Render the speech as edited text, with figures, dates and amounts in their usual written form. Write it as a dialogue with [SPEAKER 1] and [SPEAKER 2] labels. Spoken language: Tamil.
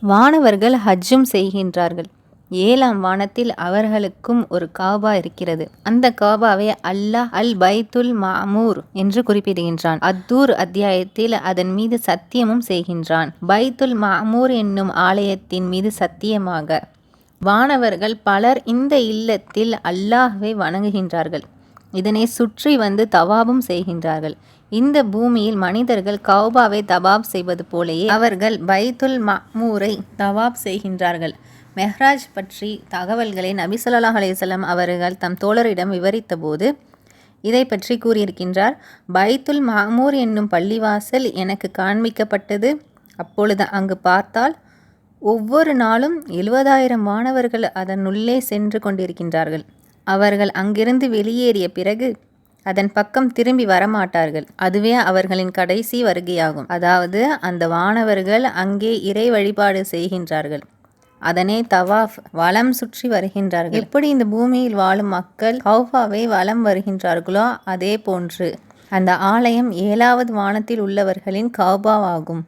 [SPEAKER 1] வானவர்கள் ஹஜ்ஜும் செய்கின்றார்கள். 7ஆம் வானத்தில் அவர்களுக்கும் ஒரு காபா இருக்கிறது. அந்த காபாவை அல்லாஹ் அல் பைத்துல் மஅமூர் என்று குறிப்பிடுகின்றான். அத்தூர் அத்தியாயத்தில் அதன் மீது சத்தியமும் செய்கின்றான். பைத்துல் மஅமூர் என்னும் ஆலயத்தின் மீது சத்தியமாக வானவர்கள் பலர் இந்த இல்லத்தில் அல்லாஹ்வை வணங்குகின்றார்கள். இதனை சுற்றி வந்து தவாபும் செய்கின்றார்கள். இந்த பூமியில் மனிதர்கள் கௌபாவை தவாப் செய்வது போலேயே அவர்கள் பைத்துல் மஅமூரை தவாப் செய்கின்றார்கள். மெஹ்ராஜ் பற்றி தகவல்களை நபி ஸல்லல்லாஹு அலைஹி வஸல்லம் அவர்கள் தம் தோழரிடம் விவரித்த போது இதை பற்றி கூறியிருக்கின்றார். பைத்துல் மஅமூர் என்னும் பள்ளிவாசல் எனக்கு காண்பிக்கப்பட்டது. அப்பொழுது அங்கு பார்த்தால் ஒவ்வொரு நாளும் 70,000 மாணவர்கள் அதனுள்ளே சென்று கொண்டிருக்கின்றார்கள். அவர்கள் அங்கிருந்து வெளியேறிய பிறகு அதன் பக்கம் திரும்பி வரமாட்டார்கள். அதுவே அவர்களின் கடைசி வருகையாகும். அதாவது அந்த வானவர்கள் அங்கே இறை வழிபாடு செய்கின்றார்கள். அதனை தவாஃப் வலம் சுற்றி வருகின்றார்கள். எப்படி இந்த பூமியில் வாழும் மக்கள் கௌபாவை வலம் வருகின்றார்களோ அதே போன்று அந்த ஆலயம் 7வது வானத்தில் உள்ளவர்களின் கௌபாவாகும்.